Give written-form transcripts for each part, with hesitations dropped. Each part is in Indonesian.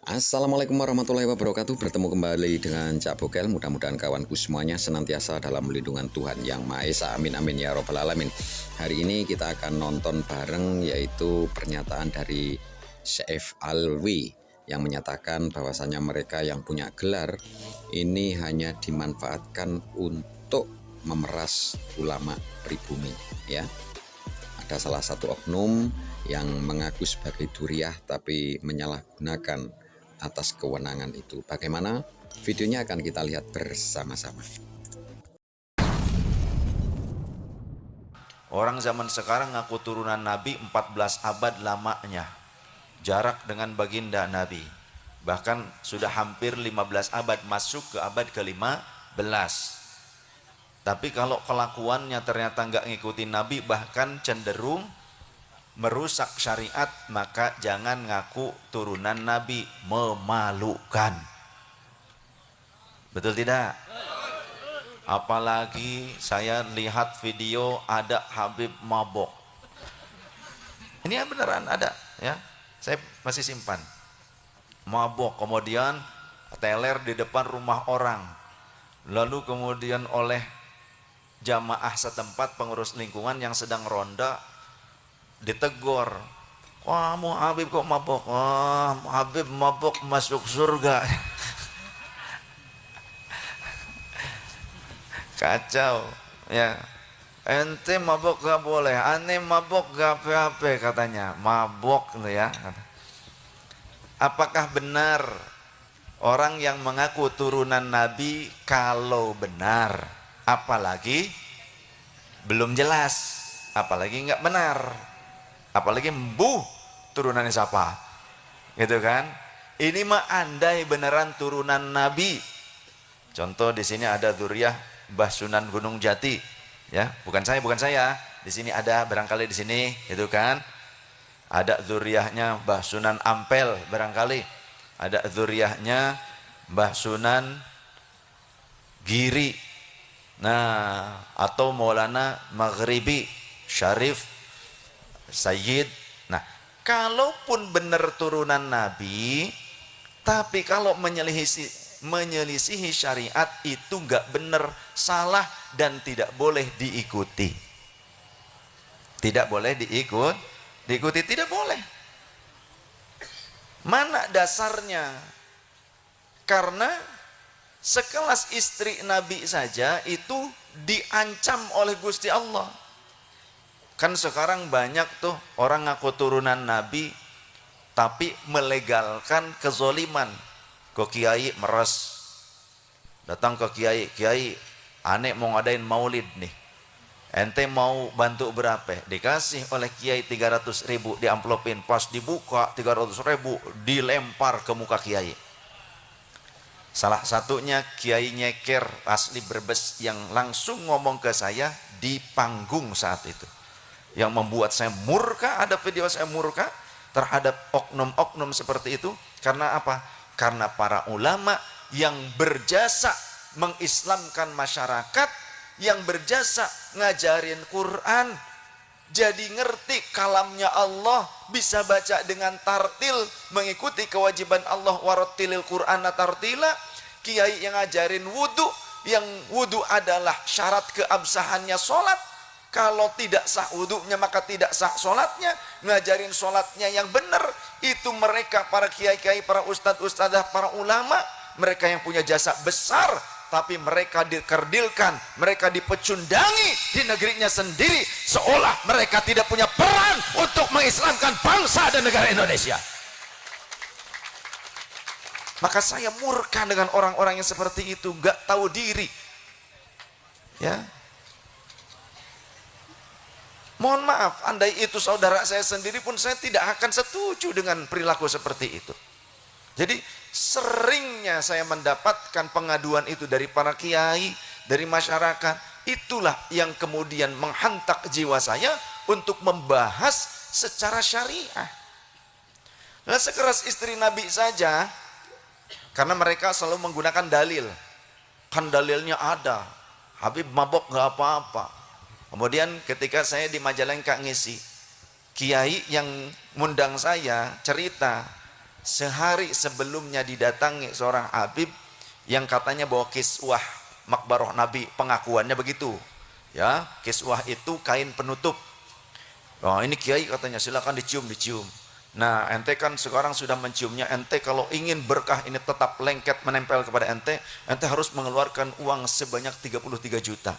Assalamualaikum warahmatullahi wabarakatuh. Bertemu kembali dengan Cak Bokel. Mudah-mudahan kawanku semuanya senantiasa dalam lindungan Tuhan Yang Maha Esa. Amin amin ya robbal alamin. Hari ini kita akan nonton bareng yaitu pernyataan dari Syekh Alwi yang menyatakan bahwasanya mereka yang punya gelar ini hanya dimanfaatkan untuk memeras ulama pribumi, ya. Ada salah satu oknum yang mengaku sebagai duriah tapi menyalahgunakan atas kewenangan itu. Bagaimana? Videonya akan kita lihat bersama-sama. Orang zaman sekarang ngaku turunan Nabi 14 abad lamanya. Jarak dengan baginda Nabi. Bahkan sudah hampir 15 abad, masuk ke abad ke-15. Tapi kalau kelakuannya ternyata nggak ngikutin Nabi, bahkan cenderung merusak syariat, maka jangan ngaku turunan Nabi. Memalukan. Betul tidak? Apalagi saya lihat video ada Habib mabok. Ini beneran ada, ya. Saya masih simpan. Mabok, kemudian teler di depan rumah orang. Lalu kemudian oleh jamaah setempat, pengurus lingkungan yang sedang ronda, ditegur. Wah, Habib kok mabok? Wah, Habib mabok masuk surga. Kacau, ya. Ente mabok gak boleh, aneh mabok gak apa-apa katanya. Mabok tuh, ya. Apakah benar orang yang mengaku turunan Nabi? Kalau benar, apalagi belum jelas, apalagi nggak benar, apalagi mbuh turunannya siapa, gitu kan? Ini mah andai beneran turunan Nabi. Contoh di sini ada Dzurriyyah Mbah Sunan Gunung Jati, ya, bukan saya. Di sini ada barangkali di sini, itu kan? Ada dzurriyyahnya Mbah Sunan Ampel barangkali. Ada dzurriyyahnya Mbah Sunan Giri. Nah, atau Maulana Maghribi, Syarif, Sayyid. Nah, kalaupun benar turunan Nabi, tapi kalau menyelisihi syariat itu nggak benar, salah, dan tidak boleh diikuti. Tidak boleh diikuti, tidak boleh. Mana dasarnya? Karena sekelas istri Nabi saja itu diancam oleh Gusti Allah. Kan sekarang banyak tuh orang ngaku turunan Nabi tapi melegalkan kezoliman. Ke kiai meres, datang ke kiai, aneh mau ngadain maulid nih, ente mau bantu berapa? Dikasih oleh kiai 300.000, diamplopin, pas dibuka 300.000 dilempar ke muka kiai. Salah satunya kiai nyeker asli Brebes yang langsung ngomong ke saya di panggung saat itu, yang membuat saya murka. Ada video saya murka terhadap oknum-oknum seperti itu. Karena apa? Karena para ulama yang berjasa mengislamkan masyarakat, yang berjasa ngajarin Quran, jadi ngerti kalamnya Allah, bisa baca dengan tartil, mengikuti kewajiban Allah, warattilil Qur'ana tartila. Kiai yang ngajarin wudhu, yang wudhu adalah syarat keabsahannya sholat. Kalau tidak sah wudhunya maka tidak sah sholatnya. Ngajarin sholatnya yang benar. Itu mereka, para kiai-kiai, para ustadz-ustadzah, para ulama. Mereka yang punya jasa besar, tapi mereka dikerdilkan, mereka dipecundangi di negerinya sendiri, seolah mereka tidak punya peran untuk mengislamkan bangsa dan negara Indonesia. Maka saya murka dengan orang-orang yang seperti itu, gak tahu diri, ya. Mohon maaf, andai itu saudara saya sendiri pun saya tidak akan setuju dengan perilaku seperti itu. Jadi seringnya saya mendapatkan pengaduan itu dari para kiai, dari masyarakat. Itulah yang kemudian menghantak jiwa saya untuk membahas secara syariah. Nah, sekeras istri Nabi saja, karena mereka selalu menggunakan dalil. Kan dalilnya ada, Habib mabok gak apa-apa. Kemudian ketika saya di Majalengka ngisi, kiai yang ngundang saya cerita, sehari sebelumnya didatangi seorang Habib yang katanya bawa kiswah makbaroh Nabi, pengakuannya begitu. Ya, kiswah itu kain penutup. Oh, ini kiai katanya silakan dicium. Nah, ente kan sekarang sudah menciumnya. Ente kalau ingin berkah ini tetap lengket menempel kepada ente harus mengeluarkan uang sebanyak 33 juta.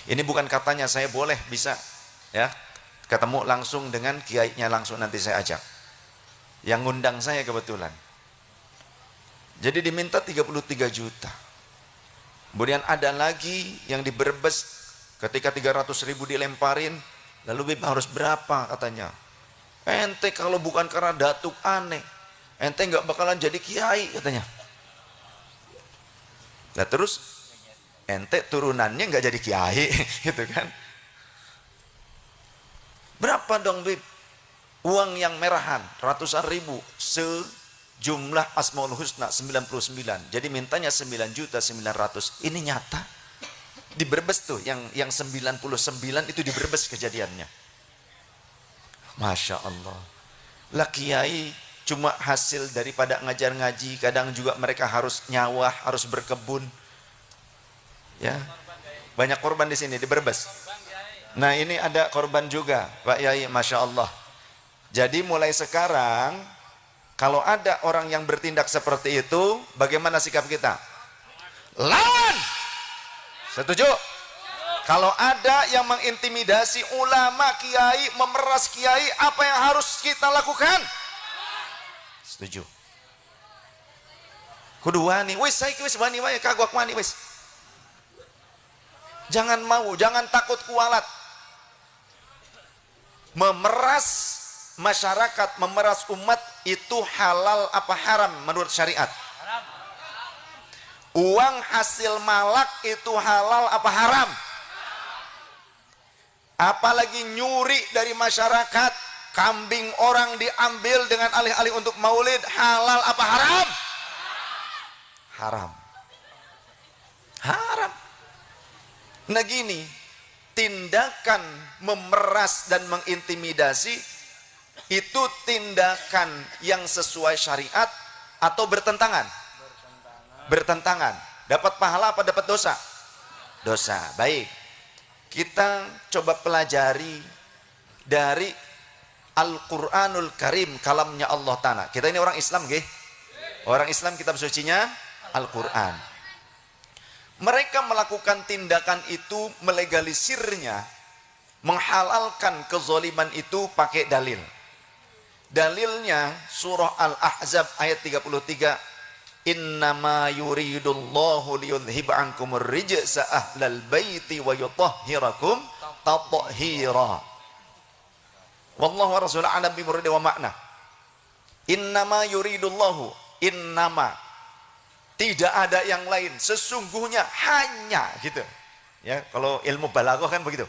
Ini bukan katanya, saya boleh bisa ya ketemu langsung dengan kiainya langsung, nanti saya ajak. Yang ngundang saya kebetulan. Jadi diminta 33 juta. Kemudian ada lagi yang di Brebes, ketika 300.000 dilemparin, lalu Bib harus berapa katanya. Ente kalau bukan karena datuk aneh, ente nggak bakalan jadi kiai katanya. Nah terus ente turunannya nggak jadi kiai gitu kan. Berapa dong Bib? Uang yang merahan ratusan ribu, sejumlah Asmaul Husna 99. Jadi mintanya 9.900.000. Ini nyata. Di Brebes tuh yang 99 itu di Brebes kejadiannya. Masya Allah. Lah kiai cuma hasil daripada ngajar ngaji, kadang juga mereka harus nyawah, harus berkebun. Ya. Banyak korban di sini di Brebes. Nah, ini ada korban juga, Pak Yai, Masya Allah. Jadi mulai sekarang kalau ada orang yang bertindak seperti itu, bagaimana sikap kita? Lawan. Setuju? Kalau ada yang mengintimidasi ulama, kiai, memeras kiai, apa yang harus kita lakukan? Setuju. Kedua nih, wis saya wis wani wae kagok wani wis. Jangan mau, jangan takut kualat. Memeras masyarakat, memeras umat itu halal apa haram menurut syariat? Uang hasil malak itu halal apa haram? Apalagi nyuri dari masyarakat, kambing orang diambil dengan alih-alih untuk maulid, halal apa haram? Haram. Haram. Nah gini, tindakan memeras dan mengintimidasi itu tindakan yang sesuai syariat atau bertentangan? Bertentangan. Dapat pahala apa dapat dosa? Dosa. Baik. Kita coba pelajari dari Al-Quranul Karim, kalamnya Allah Ta'ala. Kita ini orang Islam, nggih? Orang Islam kitab sucinya Al-Quran. Mereka melakukan tindakan itu, melegalisirnya, menghalalkan kezaliman itu pakai dalil. Dalilnya surah Al-Ahzab ayat 33. Innama yuridullahu liyudhhiba ankumur rijsa ahlal baiti wa yutahhirakum tathhira. Wallahu wa rasuluhu a'lam bi muradi wa makna. Innama yuridullahu, innama, tidak ada yang lain, sesungguhnya, hanya, gitu. Ya, kalau ilmu balaghah kan begitu.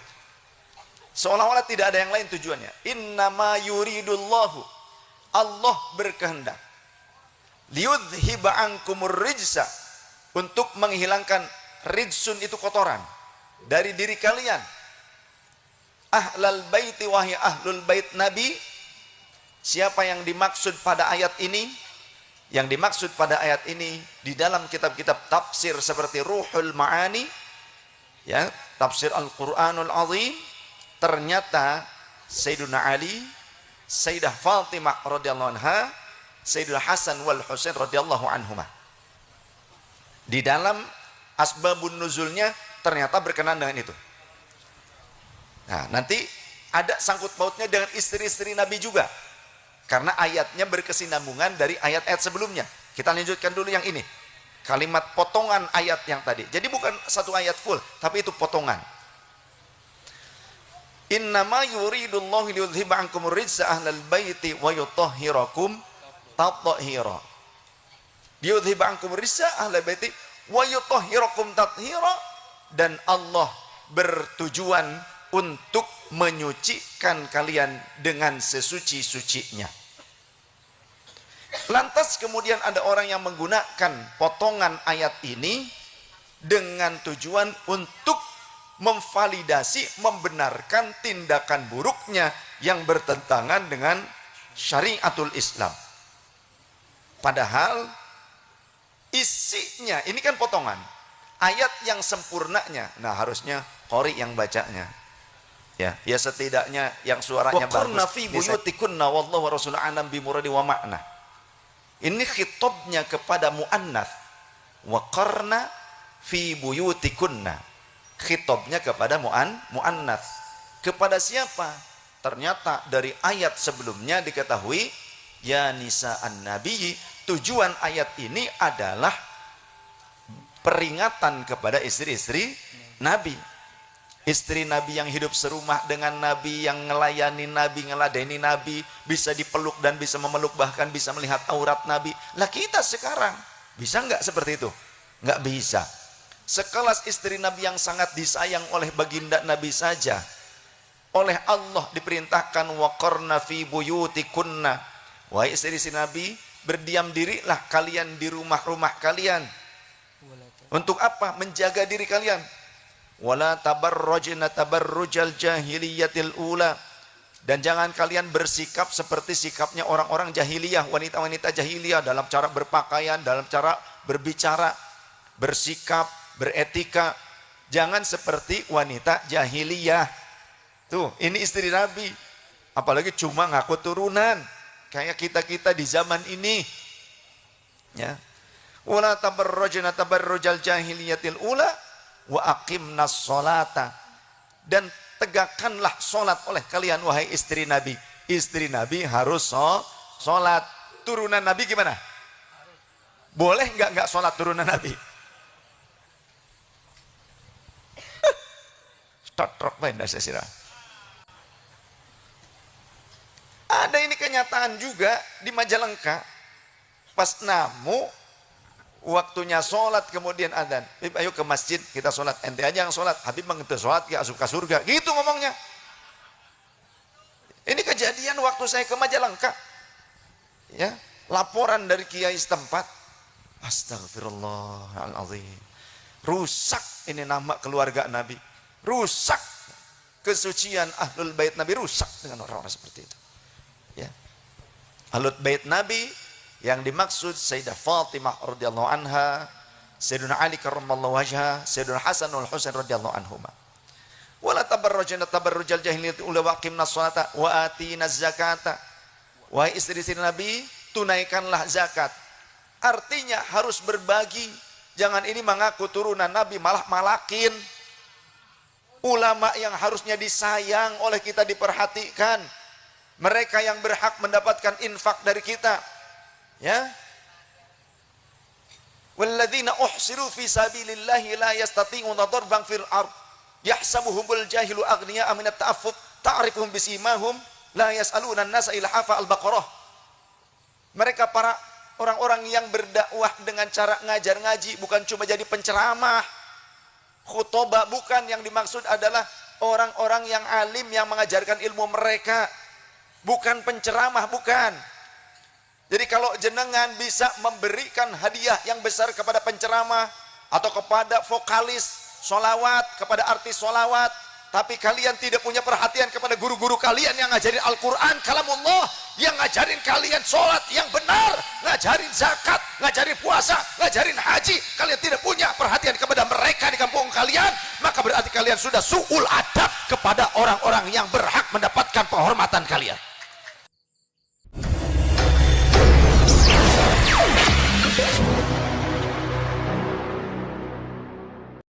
Seolah-olah tidak ada yang lain tujuannya. Innama yuridullahu, Allah berkehendak, liyudhhiba ankumur rijsa, untuk menghilangkan rijsun itu kotoran dari diri kalian. Ahlal baiti, wahai ahlul bait Nabi. Siapa yang dimaksud pada ayat ini? Yang dimaksud pada ayat ini di dalam kitab-kitab tafsir seperti Ruhul Ma'ani, ya, tafsir Al-Quranul Azim, ternyata Sayyiduna Ali, Sayyidah Fatimah radhiyallahu anha, Sayyidul Hasan wal Husain radhiyallahu anhuma. Di dalam asbabun nuzulnya ternyata berkenan dengan itu. Nah, nanti ada sangkut pautnya dengan istri-istri Nabi juga. Karena ayatnya berkesinambungan dari ayat-ayat sebelumnya. Kita lanjutkan dulu yang ini. Kalimat potongan ayat yang tadi. Jadi bukan satu ayat full, tapi itu potongan. Innama yuridullahu liyudhhiba ankumur rijsa ahlal baiti wa yutahhirakum tathhira. Liyudhhiba ankumur rijsa ahlal baiti wa yutahhirakum tathhira, dan Allah bertujuan untuk menyucikan kalian dengan sesuci-sucinya. Lantas kemudian ada orang yang menggunakan potongan ayat ini dengan tujuan untuk memvalidasi, membenarkan tindakan buruknya yang bertentangan dengan syariatul Islam. Padahal isinya, ini kan potongan. Ayat yang sempurnanya, nah harusnya qori yang bacanya. Ya setidaknya yang suaranya bagus. Waqarna fi buyutikunna wallahu wa rasuluhu a'lam bi muradi wa ma'na. Ini khitabnya kepada muannats. Waqarna fi buyutikunna. Khitabnya kepada muannats. Kepada siapa? Ternyata dari ayat sebelumnya diketahui ya nisa'an nabiyyi, tujuan ayat ini adalah peringatan kepada istri-istri Nabi. Istri Nabi yang hidup serumah dengan Nabi, yang ngelayani Nabi, ngeladeni Nabi, bisa dipeluk dan bisa memeluk, bahkan bisa melihat aurat Nabi. Lah kita sekarang bisa nggak seperti itu? Nggak bisa. Sekelas istri Nabi yang sangat disayang oleh baginda Nabi saja, oleh Allah diperintahkan waqarna fi buyutikunna, wahai istri-istri Nabi, berdiam dirilah kalian di rumah-rumah kalian. Untuk apa? Menjaga diri kalian. Wala tabarrajna tabarrujal jahiliyatil ula, dan jangan kalian bersikap seperti sikapnya orang-orang jahiliyah, wanita-wanita jahiliyah, dalam cara berpakaian, dalam cara berbicara, bersikap, beretika. Jangan seperti wanita jahiliyah. Tuh, ini istri Nabi. Apalagi cuma ngaku turunan kayak kita-kita di zaman ini. Ya. Wala tabarrajna tabarrujal jahiliyatil ula wa aqimnas sholata, dan tegakkanlah sholat oleh kalian wahai istri Nabi. Istri Nabi harus sholat. Turunan Nabi gimana? Boleh nggak sholat turunan Nabi? Ada ini kenyataan juga di Majalengka. Pas namu waktunya sholat, kemudian adzan, ayo ke masjid kita sholat, ente aja yang sholat, Habib mengerti sholat gak asup ke surga, gitu ngomongnya. Ini kejadian waktu saya ke Majalengka, ya, laporan dari kiai setempat. Astagfirullahaladzim, rusak ini nama keluarga Nabi, rusak kesucian ahlul bait Nabi, rusak dengan orang-orang seperti itu. Ya, ahlul bait Nabi yang dimaksud Sayyidah Fatimah radhiyallahu anha, Sayyidina Ali karramallahu wajha, Sayyidina Hasan wal Husain radhiyallahu anhuma. Wala tabarrajna tabarrujal jahiliyyah ula waqimnas sholata wa atinaz zakata. Wahai istri-istri Nabi, tunaikanlah zakat. Artinya harus berbagi. Jangan ini mengaku turunan Nabi malah malakin. Ulama yang harusnya disayang oleh kita diperhatikan. Mereka yang berhak mendapatkan infak dari kita. Ya, walladzina uhsiru fi sabilillahi la yastati'una darban fil ard yahsabuhumul jahilu aghniya'a minat ta'affuf ta'rifuhum bisimahum la yas'aluna an-nasa ilhafa al-baqarah. Mereka para orang-orang yang berdakwah dengan cara ngajar ngaji, bukan cuma jadi penceramah, khutbah, bukan. Yang dimaksud adalah orang-orang yang alim yang mengajarkan ilmu mereka, bukan penceramah, bukan. Jadi kalau jenengan bisa memberikan hadiah yang besar kepada penceramah atau kepada vokalis sholawat, kepada artis sholawat, tapi kalian tidak punya perhatian kepada guru-guru kalian yang ngajarin Al-Quran, kalamullah, yang ngajarin kalian sholat yang benar, ngajarin zakat, ngajarin puasa, ngajarin haji, kalian tidak punya perhatian kepada mereka di kampung kalian, maka berarti kalian sudah su'ul adab kepada orang-orang yang berhak mendapatkan penghormatan kalian.